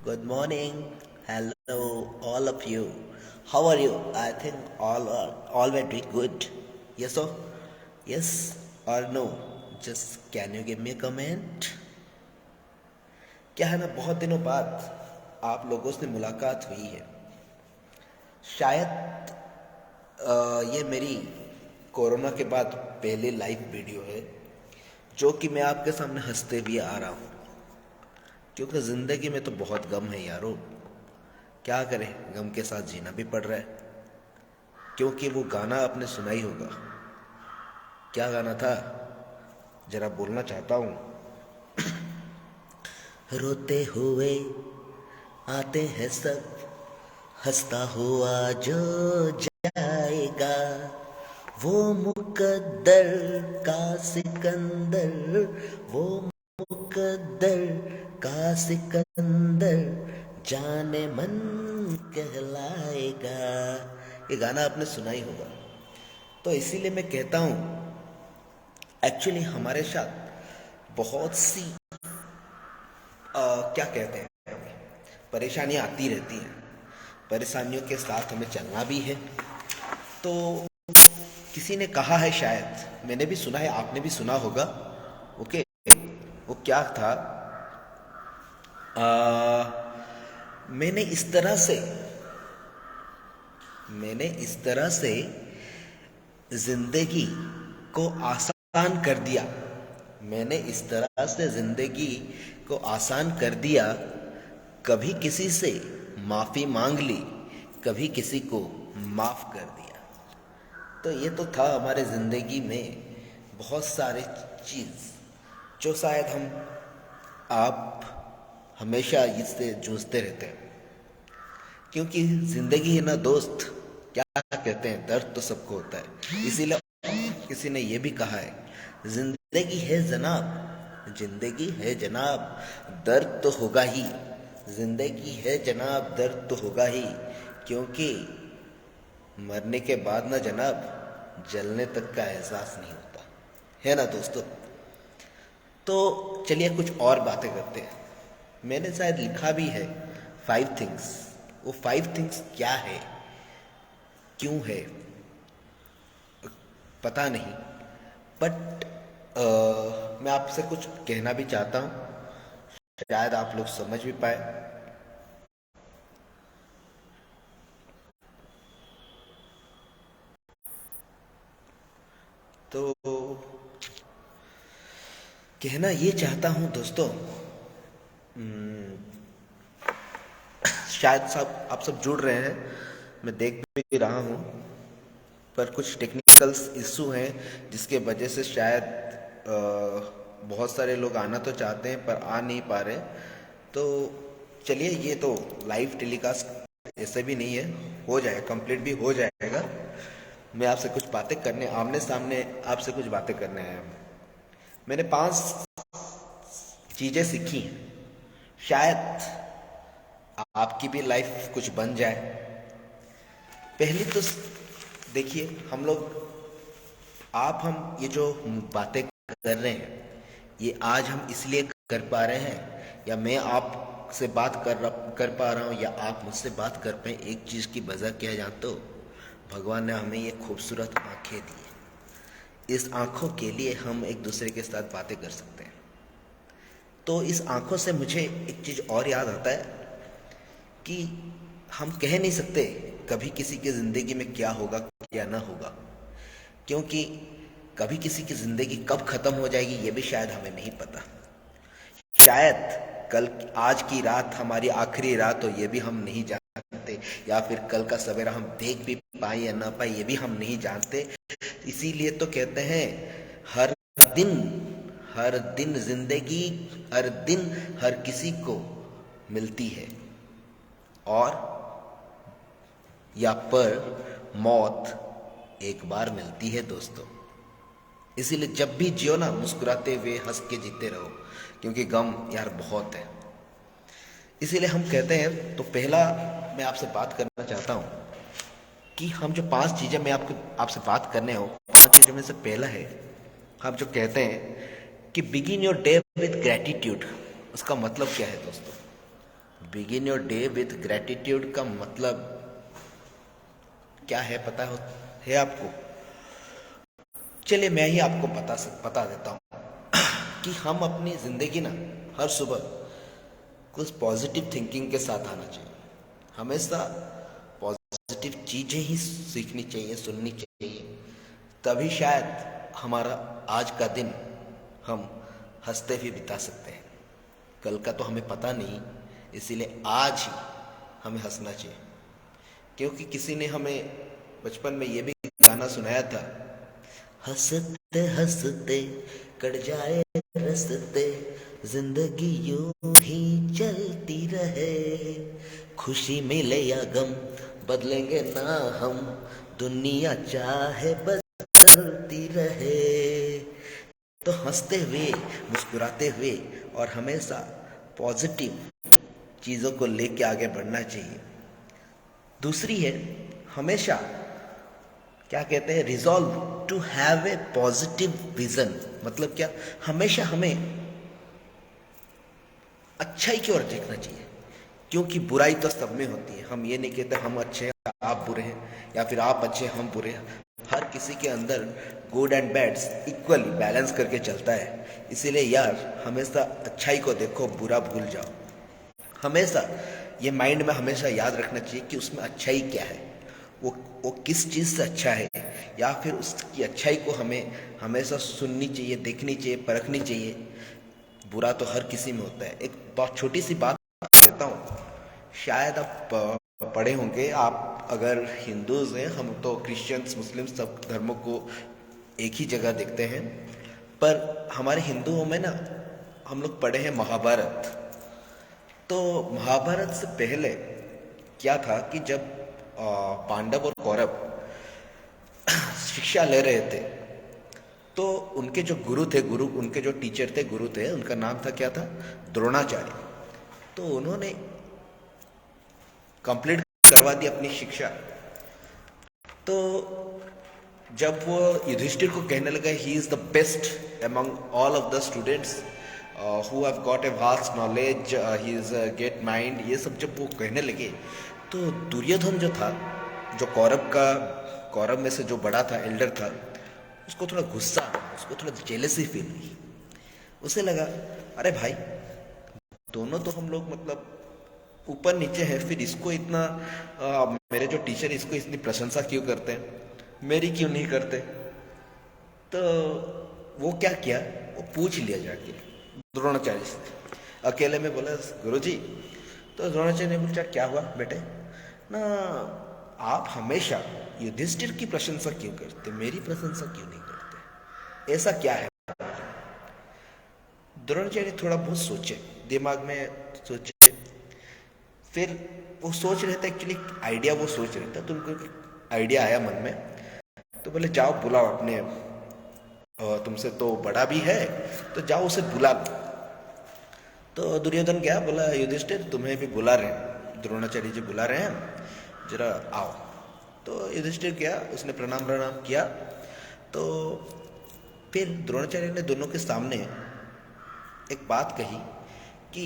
Good morning. Hello, all of you. How are you? I think all were doing good. Yes or yes or no? Just can you give me a comment? क्या है ना, बहुत दिनों बाद आप लोगों से मुलाकात हुई है। शायद ये मेरी कोरोना के बाद पहली लाइव वीडियो है जो कि मैं आपके सामने हंसते भी आ रहा हूँ, क्योंकि ज़िंदगी में तो बहुत गम है यारो। क्या करें, गम के साथ जीना भी पड़ रहा है। क्योंकि वो गाना आपने सुना ही होगा। क्या गाना था, जरा बोलना चाहता हूँ। रोते हुए आते हैं सब, हंसता हुआ जो जाएगा, वो मुकद्दर का सिकंदर, वो मुकद्दर का सिकंदर जाने मन कहलाएगा। ये गाना आपने सुना ही होगा। तो इसीलिए मैं कहता हूँ, एक्चुअली हमारे साथ बहुत सी क्या कहते हैं, परेशानियाँ आती रहती हैं। परेशानियों के साथ हमें चलना भी है। तो किसी ने कहा है, शायद मैंने भी सुना है, आपने भी सुना होगा। ओके, वो क्या था, मैंने इस तरह से मैंने इस तरह से जिंदगी को आसान कर दिया। मैंने इस तरह से जिंदगी को आसान कर दिया। कभी किसी से माफी मांग ली, कभी किसी को माफ कर दिया। तो ये तो था हमारे जिंदगी में बहुत सारे चीज जो शायद आप हमेशा इससे जूझते रहते हैं। क्योंकि जिंदगी है ना दोस्त, क्या कहते हैं, दर्द तो सबको होता है। इसीलिए किसी ने यह भी कहा है, जिंदगी है जनाब, जिंदगी है जनाब, दर्द तो होगा ही। जिंदगी है जनाब, दर्द तो होगा ही। क्योंकि मरने के बाद ना जनाब, जलने तक का एहसास नहीं होता है ना दोस्तों। तो चलिए कुछ और बातें करते हैं। मैंने शायद लिखा भी है 5 थिंग्स। वो 5 थिंग्स क्या है, क्यों है, पता नहीं, बट मैं आपसे कुछ कहना भी चाहता हूँ, शायद आप लोग समझ भी पाए। तो कहना ये चाहता हूँ दोस्तों, शायद सब आप सब जुड़ रहे हैं, मैं देख भी रहा हूँ, पर कुछ टेक्निकल इशू हैं जिसके वजह से शायद बहुत सारे लोग आना तो चाहते हैं पर आ नहीं पा रहे। तो चलिए, ये तो लाइव टेलीकास्ट ऐसे भी नहीं है, हो जाएगा, कंप्लीट भी हो जाएगा। मैं आपसे कुछ बातें करने, आमने सामने आपसे कुछ बातें करने आया हूँ। मैंने 5 चीज़ें सीखी हैं, शायद आपकी भी लाइफ कुछ बन जाए। पहली तो देखिए, हम लोग, आप, हम ये जो बातें कर रहे हैं, ये आज हम इसलिए कर पा रहे हैं, या मैं आप से बात कर पा रहा हूँ, या आप मुझसे बात कर पाए, एक चीज़ की वजह क्या है जानते हो? भगवान ने हमें ये खूबसूरत आंखें दी है। इस आंखों के लिए हम एक दूसरे के साथ बातें कर सकते हैं। तो इस आंखों से मुझे एक चीज़ और याद आता है कि हम कह नहीं सकते कभी किसी की ज़िंदगी में क्या होगा क्या ना होगा। क्योंकि कभी किसी की ज़िंदगी कब ख़त्म हो जाएगी ये भी शायद हमें नहीं पता। शायद कल, आज की रात हमारी आखिरी रात हो, ये भी हम नहीं जानते। या फिर कल का सवेरा हम देख भी पाए या ना पाए, ये भी हम नहीं जानते। इसीलिए तो कहते हैं, हर दिन, हर दिन जिंदगी, हर दिन हर किसी को मिलती है, और या पर मौत एक बार मिलती है दोस्तों। इसीलिए जब भी जियो ना, मुस्कुराते हुए हंस के जीते रहो, क्योंकि गम यार बहुत है। इसीलिए हम कहते हैं, तो पहला मैं आपसे बात करना चाहता हूँ कि हम जो 5 चीज़ें मैं आपसे बात करने हो, 5 चीज़ों में से पहला है, हम जो कहते हैं कि begin your day with gratitude. उसका मतलब क्या है दोस्तों? Begin your day with gratitude का मतलब क्या है पता है आपको? चलिए मैं ही आपको बता देता हूँ कि हम अपनी जिंदगी ना हर सुबह कुछ पॉजिटिव थिंकिंग के साथ आना चाहिए। हमेशा पॉजिटिव चीजें ही सीखनी चाहिए, सुननी चाहिए, तभी शायद हमारा आज का दिन हम हंसते हुए बिता सकते हैं। कल का तो हमें पता नहीं, इसीलिए आज ही हमें हंसना चाहिए। क्योंकि किसी ने हमें बचपन में ये भी गाना सुनाया था, हंसते हंसते कट जाए रस्ते, जिंदगी यूं ही चलती रहे, खुशी मिले या गम बदलेंगे ना हम, दुनिया चाहे बदलती रहे। तो हंसते हुए, मुस्कुराते हुए और हमेशा पॉजिटिव चीज़ों को लेके आगे बढ़ना चाहिए। दूसरी है, हमेशा क्या कहते हैं, resolve to have a positive vision. मतलब क्या, हमेशा हमें अच्छाई की ओर देखना चाहिए, क्योंकि बुराई तो सब में होती है। हम ये नहीं कहते हम अच्छे हैं आप बुरे हैं, या फिर आप अच्छे हम बुरे हैं। हर किसी के अंदर good and bads equally balance करके चलता है। इसीलिए यार हमेशा अच्छाई को देखो, बुरा भूल जाओ। हमेशा ये माइंड में हमेशा याद रखना चाहिए कि उसमें अच्छाई क्या है, वो किस चीज़ से अच्छा है, या फिर उसकी अच्छाई को हमें हमेशा सुननी चाहिए, देखनी चाहिए, परखनी चाहिए। बुरा तो हर किसी में होता है। एक बहुत छोटी सी बात देता हूँ, शायद आप पढ़े होंगे, आप अगर हिंदूज हैं, हम तो क्रिश्चियंस मुस्लिम सब धर्मों को एक ही जगह देखते हैं, पर हमारे हिंदुओं में ना हम लोग पढ़े हैं महाभारत। तो महाभारत से पहले क्या था कि जब पांडव और कौरव शिक्षा ले रहे थे, तो उनके जो गुरु थे, उनके जो टीचर थे, गुरु थे, उनका नाम था क्या था, द्रोणाचार्य। तो उन्होंने कंप्लीट करवा दी अपनी शिक्षा। तो जब वो युधिष्ठिर को कहने लगा he is the best among all of the students who have got a vast knowledge, he is get mind, ये सब जब वो कहने लगे, तो दुर्योधन जो था, जो कौरव में से जो बड़ा था, एल्डर था, उसको थोड़ा गुस्सा, उसको थोड़ा जेलसी फील हुई। उसे लगा अरे भाई, दोनों तो हम लोग मतलब ऊपर नीचे हैं, फिर इसको इतना मेरे जो टीचर इसको इतनी प्रशंसा क्यों करते हैं, मेरी क्यों नहीं करते। तो वो क्या किया, वो पूछ लिया जाके द्रोणाचार्य से, अकेले में बोला गुरुजी। तो द्रोणाचार्य ने पूछा क्या हुआ बेटे ना, आप हमेशा युधिष्ठिर की प्रशंसा क्यों करते, मेरी प्रशंसा क्यों नहीं करते, ऐसा क्या है। द्रोणाचार्य थोड़ा बहुत सोचे, दिमाग में सोचे, फिर वो सोच रहे थे, एक्चुअली आइडिया वो सोच रहे थे, तो उनको आइडिया आया मन में। तो बोले जाओ बुलाओ अपने, तुमसे तो बड़ा भी है, तो जाओ उसे बुला लो। तो दुर्योधन गया, बोला युधिष्ठिर तुम्हें भी बुला रहे हैं, द्रोणाचार्य जी बुला रहे हैं, जरा आओ। तो युधिष्ठिर गया, उसने प्रणाम किया। तो फिर द्रोणाचार्य ने दोनों के सामने एक बात कही कि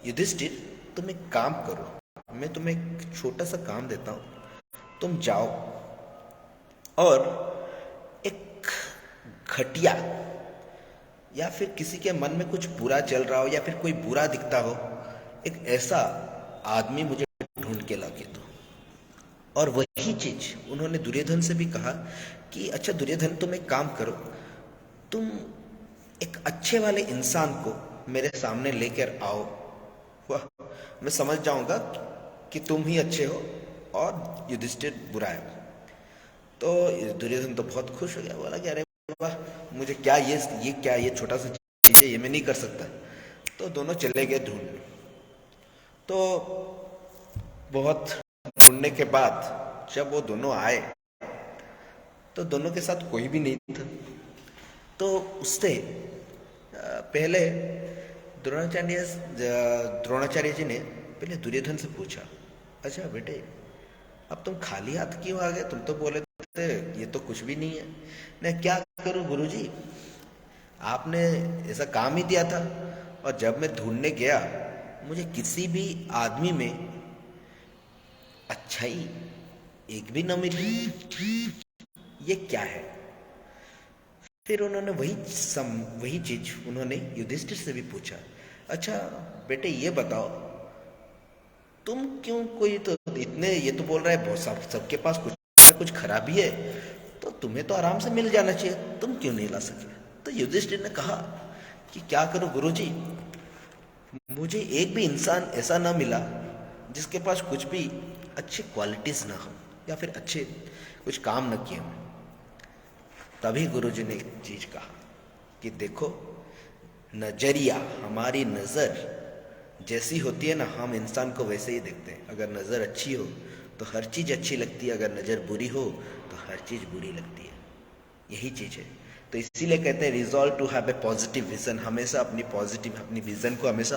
युधिष्ठिर तुम एक काम करो, मैं तुम्हें एक छोटा सा काम देता हूँ, तुम जाओ और एक घटिया या फिर किसी के मन में कुछ बुरा चल रहा हो या फिर कोई बुरा दिखता हो, एक ऐसा आदमी मुझे ढूंढ के लाके दो। और वही चीज उन्होंने दुर्योधन से भी कहा कि अच्छा दुर्योधन तुम एक काम करो, तुम एक अच्छे वाले इंसान को मेरे सामने लेकर आओ, वाह मैं समझ जाऊंगा कि तुम ही अच्छे हो और युधिष्ठिर बुरा है। तो दुर्योधन तो बहुत खुश हो गया, बोला कि अरे वाह, मुझे क्या ये छोटा सा चीज है, ये मैं नहीं कर सकता। तो दोनों चले गए ढूंढ। तो बहुत ढूंढने के बाद जब वो दोनों आए, तो दोनों के साथ कोई भी नहीं था। तो उससे पहले द्रोणाचार्य जी ने पहले दुर्योधन से पूछा, अच्छा बेटे अब तुम खाली हाथ क्यों आ गए, तुम तो बोले थे ये तो कुछ भी नहीं है। मैं क्या करूं गुरुजी, आपने ऐसा काम ही दिया था, और जब मैं ढूंढने गया मुझे किसी भी आदमी में अच्छाई एक भी न मिली, ये क्या है? फिर उन्होंने वही चीज उन्होंने युधिष्ठिर से भी पूछा। अच्छा बेटे ये बताओ, तुम क्यों, कोई तो इतने ये तो बोल रहा है बहुत सबके पास कुछ ना कुछ खराबी है, तो तुम्हें तो आराम से मिल जाना चाहिए, तुम क्यों नहीं ला सके? तो युधिष्ठिर ने कहा कि क्या करूं गुरुजी, मुझे एक भी इंसान ऐसा ना मिला जिसके पास कुछ भी अच्छी क्वालिटीज ना हो या फिर अच्छे कुछ काम न किए हों। तभी गुरुजी ने एक चीज कहा कि देखो, नजरिया, हमारी नजर जैसी होती है ना, हम इंसान को वैसे ही देखते हैं। अगर नजर अच्छी हो तो हर चीज अच्छी लगती है, अगर नजर बुरी हो तो हर चीज बुरी लगती है। यही चीज है। तो इसीलिए कहते हैं resolve to have a positive vision. हमेशा अपनी विजन को हमेशा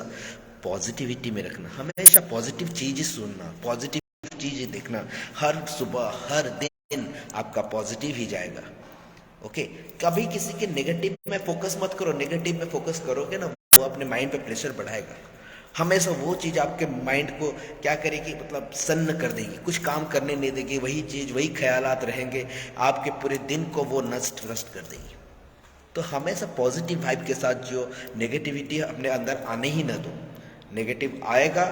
पॉजिटिविटी में रखना, हमेशा पॉजिटिव चीज ही सुनना, पॉजिटिव चीज ही देखना। हर सुबह हर दिन आपका पॉजिटिव ही जाएगा। ओके कभी किसी के नेगेटिव में फोकस मत करो। नेगेटिव में फोकस करोगे ना, वो अपने माइंड पे प्रेशर बढ़ाएगा। हमेशा वो चीज आपके माइंड को क्या करेगी, मतलब सन्न कर देगी, कुछ काम करने नहीं देगी। वही चीज, वही ख्यालात रहेंगे, आपके पूरे दिन को वो नष्ट भ्रष्ट कर देगी। तो हमेशा पॉजिटिव वाइब के साथ जो नेगेटिविटी है अपने अंदर आने ही ना दो। नेगेटिव आएगा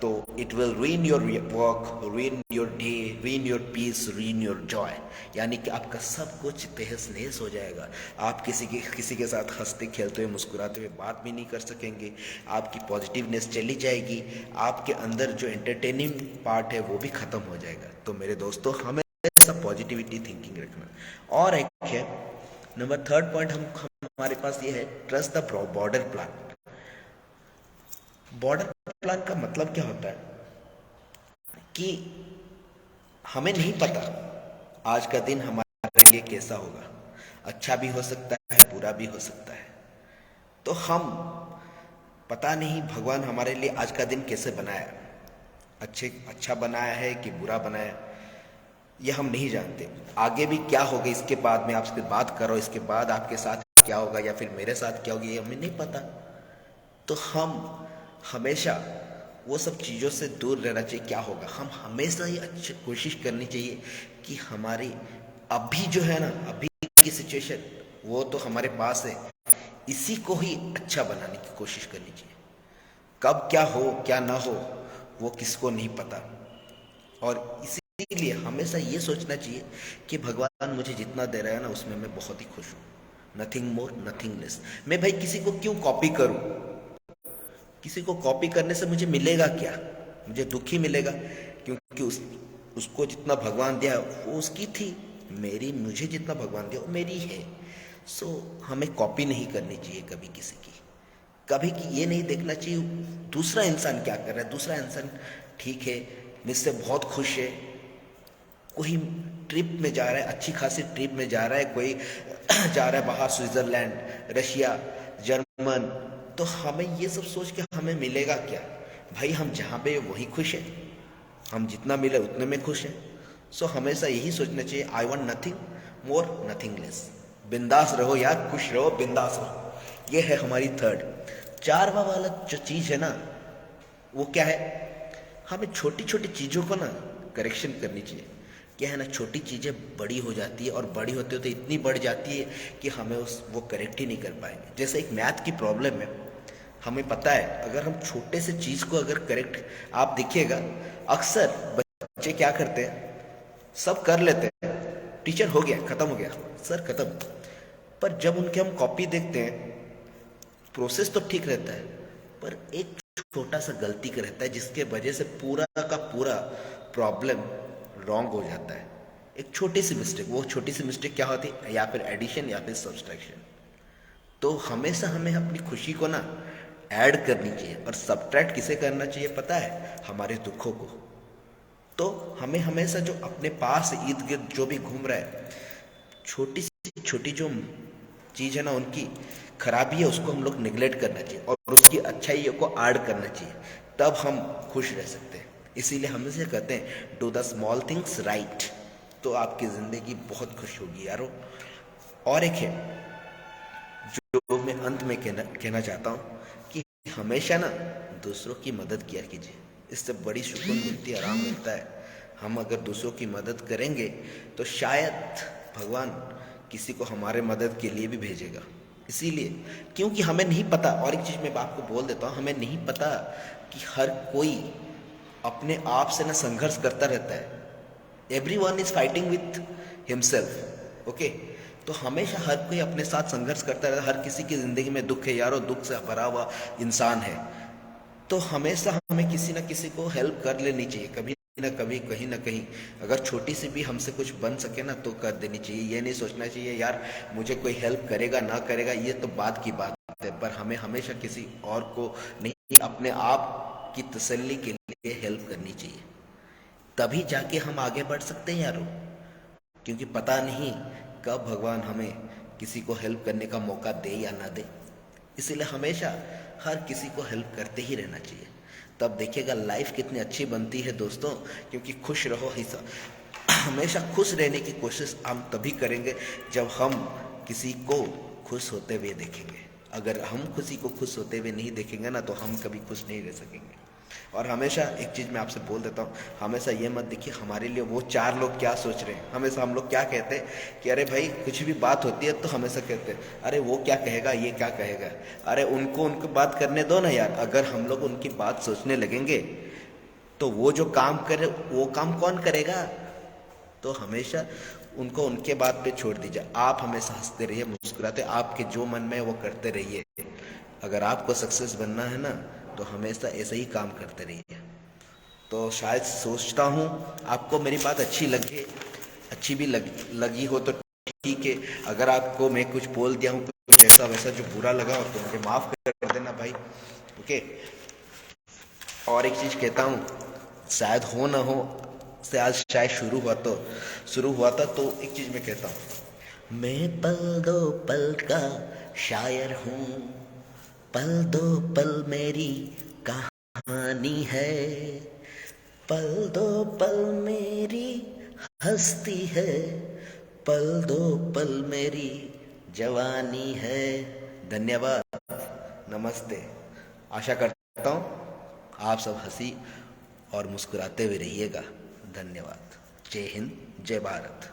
तो it will ruin your work, ruin your day, ruin your peace, ruin your joy. यानी कि आपका सब कुछ तहस नहस हो जाएगा। आप किसी के साथ हंसते खेलते हुए मुस्कुराते हुए बात भी नहीं कर सकेंगे। आपकी पॉजिटिवनेस चली जाएगी, आपके अंदर जो एंटरटेनिंग पार्ट है वो भी खत्म हो जाएगा। तो मेरे दोस्तों, हमें सब पॉजिटिविटी थिंकिंग रखना। और एक है नंबर थर्ड पॉइंट, हमारे पास ये है, trust the border plan. Border plan का मतलब क्या होता है कि हमें नहीं पता आज का दिन हमारे लिए कैसा होगा। अच्छा भी हो सकता है, बुरा भी हो सकता है। तो हम, पता नहीं भगवान हमारे लिए आज का दिन कैसे बनाया, अच्छा बनाया है कि बुरा बनाया, ये हम नहीं जानते। आगे भी क्या होगा, इसके बाद मैं आपसे बात कर रहा हूं, इसके बाद आपके साथ क्या होगा या फिर मेरे साथ क्या होगा, ये हमें नहीं पता। तो हम हमेशा वो सब चीज़ों से दूर रहना चाहिए। क्या होगा, हम हमेशा ही अच्छी कोशिश करनी चाहिए कि हमारी अभी जो है ना, अभी की सिचुएशन वो तो हमारे पास है, इसी को ही अच्छा बनाने की कोशिश करनी चाहिए। कब क्या हो क्या ना हो वो किसको नहीं पता। और इसीलिए हमेशा ये सोचना चाहिए कि भगवान मुझे जितना दे रहा है ना, उसमें मैं बहुत ही खुश हूँ। Nothing more nothing less. मैं भाई किसी को क्यों कॉपी करूँ? किसी को कॉपी करने से मुझे मिलेगा क्या? मुझे दुख ही मिलेगा, क्योंकि उसको जितना भगवान दिया वो उसकी थी, मुझे जितना भगवान दिया वो मेरी है। सो हमें कॉपी नहीं करनी चाहिए कभी किसी की। कभी की ये नहीं देखना चाहिए दूसरा इंसान क्या कर रहा है। दूसरा इंसान ठीक है, मुझसे बहुत खुश है, कोई ट्रिप में जा रहा है, अच्छी खासी ट्रिप में जा रहा है, कोई जा रहा है बाहर, स्विट्जरलैंड, रशिया, जर्मन। तो हमें ये सब सोच के हमें मिलेगा क्या? भाई हम जहाँ पे वही खुश है, हम जितना मिले उतने में खुश हैं। सो हमेशा यही सोचना चाहिए, I want nothing more nothing less. बिंदास रहो यार, खुश रहो, बिंदास रहो। ये है हमारी थर्ड। चारवा वाला जो चीज है ना, वो क्या है, हमें छोटी छोटी चीजों को ना करेक्शन करनी चाहिए। क्या है ना, छोटी चीजें बड़ी हो जाती है और बड़ी होते होते इतनी बढ़ जाती है कि हमें वो करेक्ट ही नहीं कर पाएंगे। जैसे एक मैथ की प्रॉब्लम है, हमें पता है अगर हम छोटे से चीज को अगर करेक्ट, आप देखिएगा अक्सर बच्चे क्या करते हैं, सब कर लेते हैं, टीचर हो गया, खत्म हो गया, सर खत्म। पर जब उनके हम कॉपी देखते हैं, प्रोसेस तो ठीक रहता है, पर एक छोटा सा गलती का रहता है जिसके वजह से पूरा का पूरा प्रॉब्लम रॉन्ग हो जाता है। एक छोटी सी मिस्टेक, वो छोटी सी मिस्टेक क्या होती है, या फिर एडिशन या फिर सब्सट्रैक्शन। तो हमेशा हमें अपनी खुशी को ना ऐड करनी चाहिए, और सब्ट्रैक्ट किसे करना चाहिए पता है, हमारे दुखों को। तो हमें हमेशा जो अपने पास इर्द गिर्द जो भी घूम रहा है, छोटी सी छोटी जो चीज है ना, उनकी खराबी है उसको हम लोग निगलेक्ट करना चाहिए और उसकी अच्छाइयों को ऐड करना चाहिए, तब हम खुश रह सकते हैं। इसीलिए हम इसे कहते हैं do the small things right, तो आपकी जिंदगी बहुत खुश होगी यारो। और एक है जो मैं अंत में कहना चाहता हूँ कि हमेशा ना दूसरों की मदद किया कीजिए, इससे बड़ी सुकून मिलती है, आराम मिलता है। हम अगर दूसरों की मदद करेंगे तो शायद भगवान किसी को हमारे मदद के लिए भी भेजेगा। इसीलिए, क्योंकि हमें नहीं पता, और एक चीज़ मैं आपको बोल देता हूँ, हमें नहीं पता कि हर कोई अपने आप से ना संघर्ष करता रहता है। Everyone is fighting with himself, okay. तो हमेशा हर कोई अपने साथ संघर्ष करता रहता है। हर किसी की जिंदगी में दुख है यारो, दुख से भरा हुआ इंसान है। तो हमेशा हमें किसी ना किसी को हेल्प कर लेनी चाहिए, कभी ना कभी, कहीं ना कहीं। अगर छोटी सी भी हमसे कुछ बन सके ना तो कर देनी चाहिए। ये नहीं सोचना चाहिए यार मुझे कोई हेल्प करेगा ना करेगा, ये तो बात की बात है। पर हमें हमेशा किसी और को नहीं, अपने आप की तसल्ली के लिए हेल्प करनी चाहिए। तभी जाके हम आगे बढ़ सकते हैं यारो। क्योंकि पता नहीं कब भगवान हमें किसी को हेल्प करने का मौका दे या ना दे। इसीलिए हमेशा हर किसी को हेल्प करते ही रहना चाहिए। तब देखिएगा लाइफ कितनी अच्छी बनती है दोस्तों। क्योंकि खुश रहो, हिस्सा हमेशा खुश रहने की कोशिश हम तभी करेंगे जब हम किसी को खुश होते हुए देखेंगे। अगर हम किसी को खुश होते हुए नहीं देखेंगे ना तो हम कभी खुश नहीं रह सकेंगे। और हमेशा एक चीज़ मैं आपसे बोल देता हूँ, हमेशा ये मत देखिए हमारे लिए वो चार लोग क्या सोच रहे हैं। हमेशा हम लोग क्या कहते हैं कि अरे भाई कुछ भी बात होती है तो हमेशा कहते हैं अरे वो क्या कहेगा, ये क्या कहेगा, अरे उनको उनको बात करने दो ना यार। अगर हम लोग उनकी बात सोचने लगेंगे तो वो जो काम करे वो काम कौन करेगा। तो हमेशा उनको उनके बात पे छोड़ दीजिए। आप हमेशा हंसते रहिए, मुस्कुराते, आपके जो मन में है वो करते रहिए। अगर आपको सक्सेस बनना है ना तो हमेशा ऐसे ही काम करते रहिए। तो शायद सोचता हूँ आपको मेरी बात अच्छी लगे, अच्छी भी लगी हो तो ठीक है। अगर आपको मैं कुछ बोल दिया हूँ कुछ ऐसा वैसा जो बुरा लगा हो तो मुझे माफ़ कर देना भाई, ओके। और एक चीज़ कहता हूँ, शायद हो ना हो से आज शायद शुरू हुआ था तो एक चीज़ मैं कहता हूँ, मैं पल दो पल का शायर हूँ, पल दो पल मेरी कहानी है, पल दो पल मेरी हस्ती है, पल दो पल मेरी जवानी है। धन्यवाद, नमस्ते। आशा करता हूँ आप सब हंसी और मुस्कुराते हुए रहिएगा। धन्यवाद। जय हिंद, जय भारत।